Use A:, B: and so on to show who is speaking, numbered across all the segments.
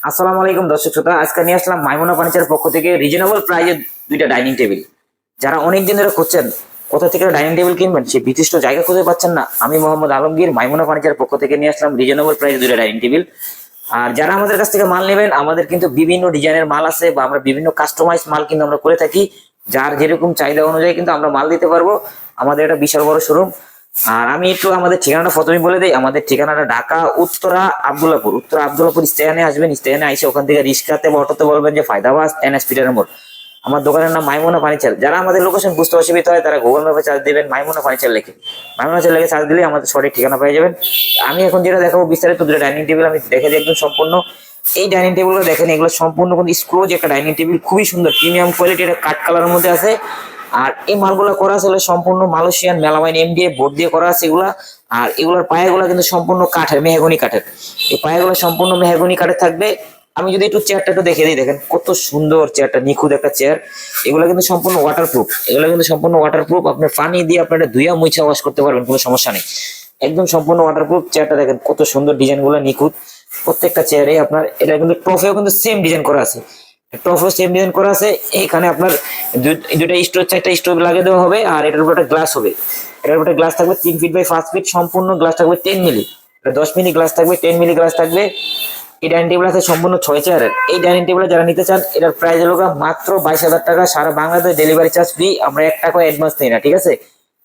A: আসসালামু আলাইকুম দর্শক শ্রোতা, আজকে নিয়ে আসলাম মাইমুনা ফার্নিচারের পক্ষ থেকে রিজনেবল প্রাইজে দুইটা ডাইনিং টেবিল। যারা অনেক দিন ধরে খুঁজছেন কোথা থেকে ডাইনিং টেবিল কিনবেন, সেই বিশিষ্ট জায়গা খুঁজে পাচ্ছেন না, আমি মোহাম্মদ আলমগীর মাইমুনা ফার্নিচারের পক্ষ থেকে নিয়ে আসলাম রিজনেবল প্রাইজে দুইটা ডাইনিং টেবিল। আর যারা আমাদের কাছ থেকে মাল নেবেন, আমাদের কিন্তু বিভিন্ন ডিজাইনের মাল আছে বা আমরা বিভিন্ন কাস্টমাইজ মাল কিন্তু আমরা করে থাকি। যার যেরকম চাহিদা অনুযায়ী কিন্তু আমরা মাল দিতে পারবো। আমাদের একটা বিশাল বড় শোরুম। আর আমি একটু আমাদের ঠিকানাটা প্রথমেই বলে দিই। আমাদের ঠিকানাটা ঢাকা উত্তরা আব্দুল্লাপুর স্টেশনে আসবেন। স্টেশনে আইসে ওখান থেকে রিক্সাতে বা অটোতে বলবেন যে ফায়দাবাদ এনএস পিটারের মোড়। আমার দোকানের নাম মাইমুনা ফার্নিচার। যারা আমাদের লোকেশন বুঝতে অসুবিধা হয় তারা গুগল ম্যাপে চার্জ দেবেন মাইমুনা ফার্নিচার লিখে। মাইমুনা ফার্নিচার লিখে চার্জ দিলে আমাদের সঠিক ঠিকানা পেয়ে যাবেন। আমি এখন যেটা দেখাবো বিস্তারিত দুটো ডাইনিং টেবিল আমি দেখে দিই একদম সম্পূর্ণ। এই ডাইনিং টেবিলগুলো দেখেন, এগুলো সম্পূর্ণ কিন্তু স্ক্রোজ একটা ডাইনিং টেবিল, খুবই সুন্দর প্রিমিয়াম কোয়ালিটি, এটা কাঠ কালারের মধ্যে আছে। আর এই মালগুলো করা আছে সম্পূর্ণ মালয়েশিয়ান মেলামাইন এমডিএফ বোর্ড দিয়ে করা আছে এগুলা। আর এগুলোর পায়াগুলো কিন্তু সম্পূর্ণ কাঠের, মেহগনি কাঠের। এই পায়াগুলো সম্পূর্ণ মেহগনি কাঠের থাকবে। আমি যদি একটু চেয়ারটা একটু দেখে দিই, দেখেন কত সুন্দর চেয়ারটা, নিখুঁত একটা চেয়ার। এগুলো কিন্তু সম্পূর্ণ ওয়াটারপ্রুফ, আপনার পানি দিয়ে আপনারা ধুইয়া মুছা ওয়াশ করতে পারবেন, কোনো সমস্যা নেই। একদম সম্পূর্ণ ওয়াটারপ্রুফ চেয়ারটা দেখেন কত সুন্দর, ডিজাইন গুলো নিখুঁত প্রত্যেকটা চেয়ারে। আপনার এটা কিন্তু ট্রফিও কিন্তু সেম ডিজাইন করা আছে, ট্রফিও সেম ডিজাইন করা আছে। এখানে আপনার দুইটা স্টোর, চারটা স্টোর লাগিয়ে দেওয়া হবে। আর এটার উপর একটা গ্লাস হবে, এটার উপর গ্লাস থাকবে 3 ফিট বাই 5 ফিট, সম্পূর্ণ গ্লাস থাকবে 10 মিলি, 10 মিলি গ্লাস থাকবে, 10 মিলি গ্লাস থাকবে। এই ডাইনিং টেবিল আছে সম্পূর্ণ 6 চেয়ারের। এই ডাইনিং টেবিলে যারা নিতে চান, এটার প্রাইস হলো মাত্র 22,000 টাকা। সারা বাংলাদেশ ডেলিভারি চার্জ ফ্রি, আমরা 1 টাকা অ্যাডভান্স নিই না, ঠিক আছে?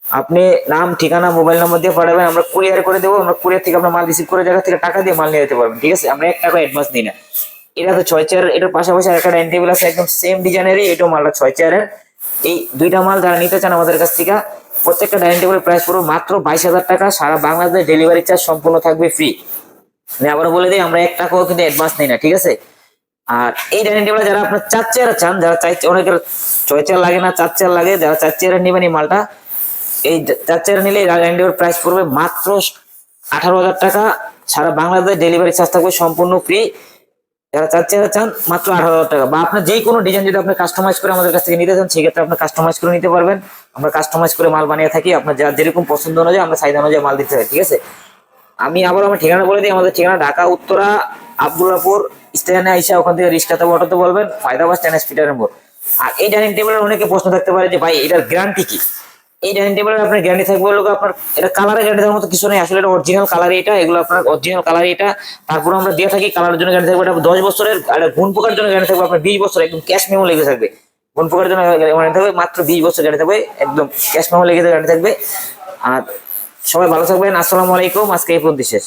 A: আপনি নাম, ঠিকানা, মোবাইল নাম্বার দিয়ে পাঠাবেন, আমরা কুরিয়ার করে দেবো। আমরা কুরিয়ার থেকে আপনার মাল রিসিভ করে জায়গা থেকে টাকা দিয়ে মাল নিয়ে যেতে পারবেন, ঠিক আছে? আমরা 1 টাকা অ্যাডভান্স নিই না। এটা তো 6 চেয়ার, এটার পাশাপাশি আরেকটা ডাইনিং টেবিল আছে একদম সেম ডিজাইনেরই, এটাও মালটা 6 চেয়ারের। এই দুইটা মাল যারা নিতে চান আমাদের কাছ থেকে, প্রত্যেকটা ডাইনিং টেবিলের প্রাইস পুরো মাত্র 22,000 টাকা। সারা বাংলাদেশ ডেলিভারি চার্জ সম্পূর্ণ থাকবে ফ্রি। আমি আবারও বলে দিই, আমরা 1 টাকাও কিন্তু অ্যাডভান্স নেই না, ঠিক আছে? আর এই ডাইনিং টেবিলে যারা আপনার 4 চেয়ার চান, যারা অনেকের 6 চেয়ার লাগে না, 4 চেয়ার লাগে, যারা 4 চেয়ারে নেবেন এই মালটা, এই 4 চেয়ার নিলে ডাইনিং টেবিল প্রাইস পড়বে মাত্র 18,000 টাকা। সারা বাংলাদেশ ডেলিভারি চার্জ থাকবে সম্পূর্ণ ফ্রি। যারা 4 চেয়ার চান মাত্র 18,000 টাকা। বা আপনার যে কোনো ডিজাইন যদি আপনি কাস্টমাইজ করে আমাদের কাছ থেকে নিতে চান, সেক্ষেত্রে আপনি কাস্টমাইজ করে নিতে পারবেন। আমরা কাস্টমাইজ করে মাল বানিয়ে থাকি, আপনার যার যেরকম পছন্দ অনুযায়ী আমরা চাহিদা অনুযায়ী মাল দিতে হয়, ঠিক আছে? আমি আবার আমার ঠিকানা বলে দিই। আমাদের ঠিকানা ঢাকা উত্তরা আব্দুল্লাপুর স্টেশনে আইসা ওখান থেকে রিক্সাতে অটোতে বলবেন ফায়দাবাদ এনএস পিটারের মোড়। আর এই ডাইনিং টেবিলের অনেকে প্রশ্ন থাকতে পারে যে ভাই এটার গ্যারান্টি কি? এই ডাইনিং টেবিলের আপনার গ্যারান্টি থাকবে হলো আপনার, এটা কালারে গ্যারান্টি থাকার মতো কিছু নেই আসলে, এটা অরিজিনাল কালার। এটা এগুলো আপনার অরিজিনাল কালার এটা। তারপর আমরা দিয়ে থাকি কালারের জন্য গ্যারান্টি থাকবে এটা 10 বছরের। আর গুণ পোকার জন্য গ্যারান্টি থাকবে আপনার 20 বছর, একদম ক্যাশ মেমো লেগে থাকবে। গুণ পোকার জন্য গ্যারান্টি থাকবে মাত্র 20 বছর গ্যারান্টি থাকবে, একদম ক্যাশ মেমো লেগে গ্যারান্টি থাকবে। আর সবাই ভালো থাকবেন। আসসালামু আলাইকুম। আজকে এই পর্যন্ত শেষ।